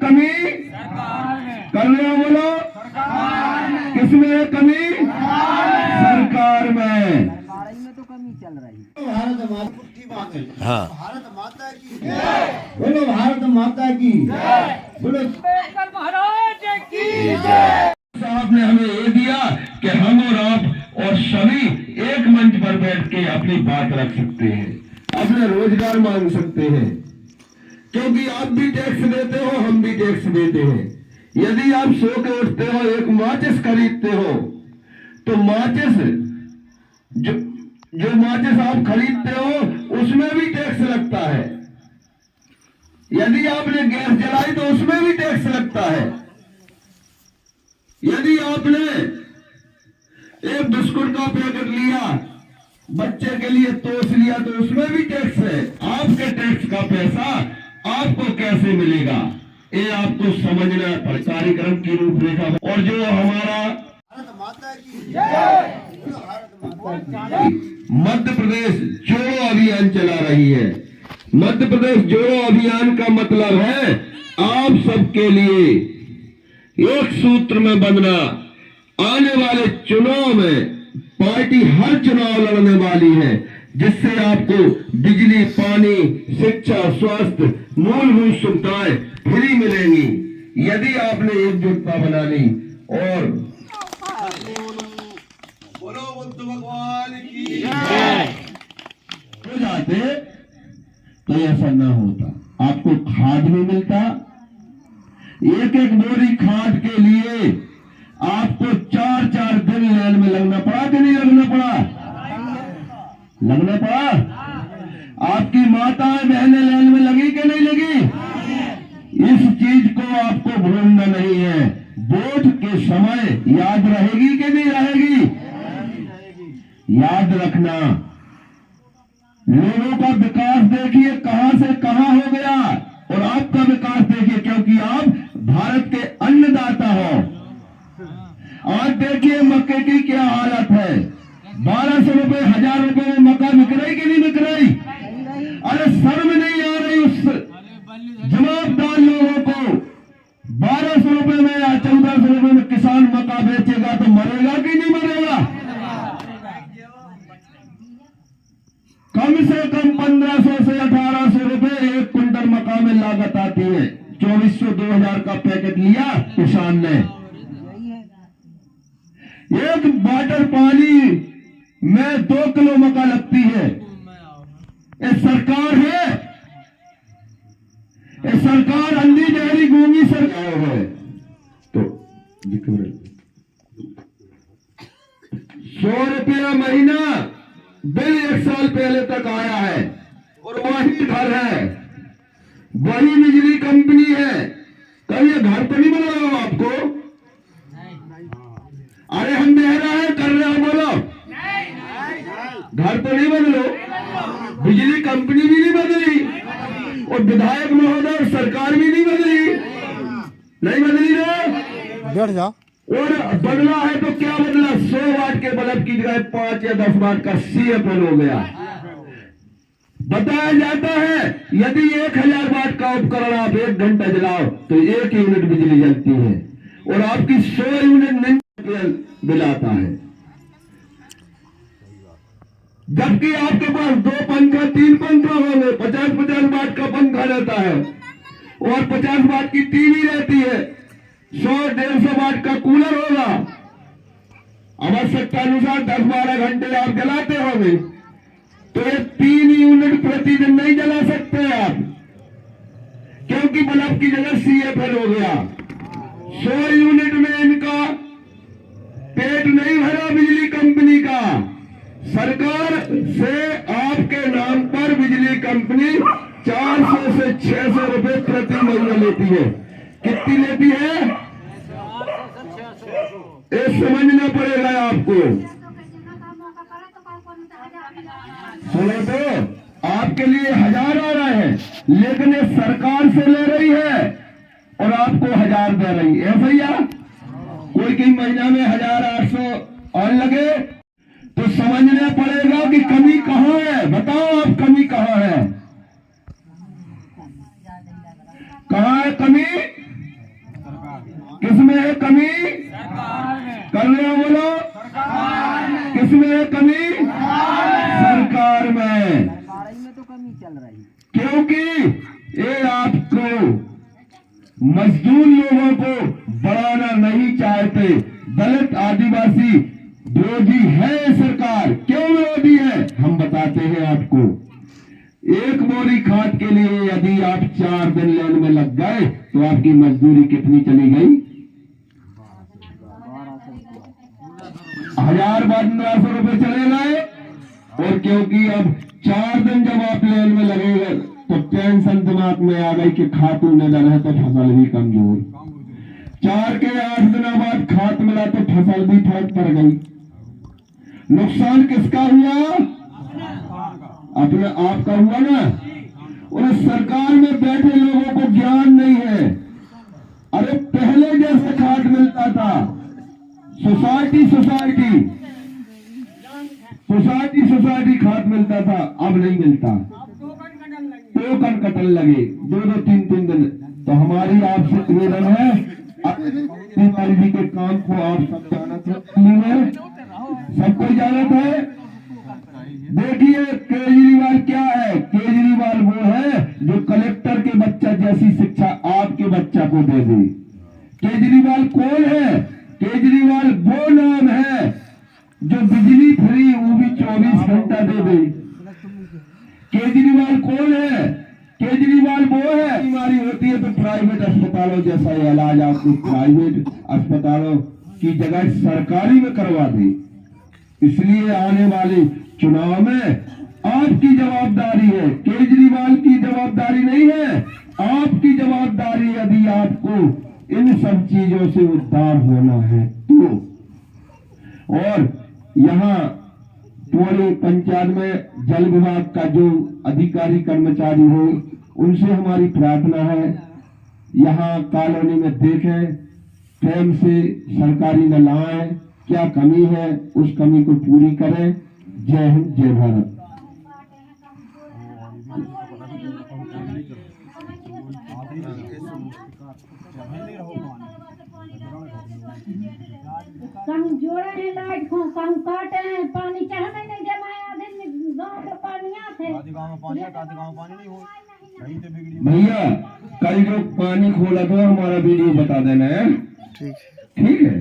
कमी? कर रहे हो बोलो, किसमें है कमी? सरकार में। तो कमी चल रही है। भारत माता की बात है। हाँ। भारत माता की बोलो, भारत माता की बोलो, अम्बेडकर महाराज की साहब ने हमें ये दिया कि हम और आप और सभी एक मंच पर बैठ के अपनी बात रख सकते हैं, अपना रोजगार मांग सकते हैं, क्योंकि आप भी टैक्स देते हो, हम भी टैक्स देते हैं। यदि आप सो के उठते हो, एक माचिस खरीदते हो, तो माचिस जो माचिस आप खरीदते हो उसमें भी टैक्स लगता है। यदि आपने गैस जलाई तो उसमें भी टैक्स लगता है। यदि आपने एक बिस्कुट का पैकेट लिया, बच्चे के लिए तोश लिया, तो उसमें भी टैक्स है। आपके टैक्स का पैसा आपको कैसे मिलेगा, ये आपको समझना कार्यक्रम की रूपरेखा। और जो हमारा भारत माता की बोलो, भारत माता की मध्य प्रदेश जोड़ो अभियान चला रही है। मध्य प्रदेश जोड़ो अभियान का मतलब है आप सबके लिए एक सूत्र में बंधना। आने वाले चुनाव में पार्टी हर चुनाव लड़ने वाली है, जिससे आपको बिजली, पानी, शिक्षा, स्वास्थ्य, मूलभूत सुविधाएं फ्री मिलेंगी यदि आपने एकजुटता बना ली। और बोलो बुद्ध भगवान की हो जाते तो ऐसा ना होता, आपको खाद भी मिलता। एक एक बोरी खाद के लिए आपको 4-4 दिन लाइन में लगना पड़ा कि नहीं लगना पड़ा? लगना पड़ा। आपकी माताएं बहनें लाइन में लगी कि नहीं लगी? इस चीज को आपको भूलना नहीं है। वोट के समय याद रहेगी कि नहीं रहेगी? याद रखना। लोगों का विकास देखिए कहां से कहां हो गया, और आपका विकास देखिए, क्योंकि आप भारत के अन्नदाता हो। आज देखिए मक्के की क्या हालत है। 1200 रुपए, 1000 रुपए में मक्का बिक रही कि नहीं बिक रही? अरे शर्म नहीं आ रही उस जवाबदार लोगों को? 1200 रुपए में या 1400 रुपए में किसान मक्का बेचेगा तो मरेगा कि नहीं मरेगा? कम से कम 1500 से 1800 रुपए एक क्विंटल मक्का में लागत आती है। 2400-2000 का पैकेट लिया किसान ने, एक वाटर पानी में 2 किलो मक्का लगती है। ये सरकार है? ये सरकार अंधी जहरी गूंगी सरकार है। तो 100 रुपया महीना बिल 1 साल पहले तक आया है, और वही घर है, वही बिजली कंपनी है। कभी ये घर तो नहीं बना रहा आपको? अरे हम दे रहा है, कर रहे हो बोलो, घर तो नहीं बदलो, बिजली कंपनी भी नहीं बदली, और विधायक महोदय और सरकार भी नहीं बदली, नहीं बदली ना। बैठ जा। और बदला है तो क्या बदला? 100 वाट के बल्ब की जगह 5 या 10 वाट का CFL हो गया। बताया जाता है यदि 1000 वाट का उपकरण आप 1 घंटा जलाओ तो 1 यूनिट बिजली जलती है, और आपकी 100 यूनिट नहीं बिल आता है। जबकि आपके पास 2 पंखा 3 पंखा होंगे, 50-50 वाट का पंखा रहता है, और 50 वाट की टीवी रहती है, 100-150 वाट का कूलर होगा। आवश्यकता अनुसार 10-12 घंटे आप जलाते होंगे, तो ये 3 यूनिट प्रतिदिन नहीं जला सकते आप, क्योंकि बल्ब की जगह CFL हो गया। 100 यूनिट में इनका पेट नहीं भरा बिजली कंपनी का। सरकार से आपके नाम पर बिजली कंपनी 400 से 600 रुपए प्रति महीना लेती है। कितनी लेती है ये समझना पड़ेगा आपको। सुनो तो आपके लिए 1000 आ रहा है, लेकिन ये सरकार से ले रही है और आपको 1000 दे रही है। भैया कोई की महीना में 1800 और लगे तो समझना पड़ेगा कि कमी कहाँ है। बताओ आप, कमी कहाँ है? कहाँ है कमी? चल रही। क्योंकि ये आपको मजदूर लोगों को बढ़ाना नहीं चाहते। दलित आदिवासी विरोधी है सरकार। क्यों विरोधी है हम बताते हैं आपको। एक बोरी खाद के लिए यदि आप 4 दिन लाइन में लग गए तो आपकी मजदूरी कितनी चली गई? 1000-1200 रुपए चले गए। और क्योंकि अब 4 दिन जब आप लाइन में लगेगा तो टेंशन दिमाग में आ गई कि खातू नजर है तो फसल भी कमजोर। 4 के 8 दिनों बाद खाद मिला तो फसल भी फर्क पड़ गई। नुकसान किसका हुआ? अपने आप का हुआ ना। और सरकार में बैठे लोगों को ज्ञान नहीं है। अरे पहले जैसे खाद मिलता था, सोसाइटी खाद मिलता था, अब नहीं मिलता। टोकन कटन लगे 2-2, 3-3 दिन। तो हमारी आपसे निवेदन है, तिवारी जी के काम को आप सब जानते हैं, सबको जानत है। देखिए केजरीवाल क्या है? केजरीवाल वो है जो कलेक्टर के बच्चा जैसी शिक्षा आपके बच्चा को दे दे। केजरीवाल कौन है? केजरीवाल वो नाम है जो बिजली फ्री वो भी 24 घंटा दे दे। केजरीवाल कौन है? केजरीवाल वो है, बीमारी होती है तो प्राइवेट अस्पतालों जैसा इलाज आपको प्राइवेट अस्पतालों की जगह सरकारी में करवा दे। इसलिए आने वाले चुनाव में आपकी जवाबदारी है, केजरीवाल की जवाबदारी नहीं है, आपकी जवाबदारी। यदि आपको इन सब चीजों से उद्धार होना है तो। और यहाँ पूरे पंचायत में जल विभाग का जो अधिकारी कर्मचारी हो उनसे हमारी प्रार्थना है, यहाँ कॉलोनी में देखें, टाइम से सरकारी न लाएं, क्या कमी है उस कमी को पूरी करें। जय हिंद, जय भारत। कहूँ जोड़े हैं लाइट को, कहूँ काटे हैं, पानी चढ़ने नहीं दे। मैं आधे गाँव के पानिया थे, गाँव में पानी नहीं हो। भैया कल जो पानी खोला तो हमारा वीडियो बता देना है। ठीक है।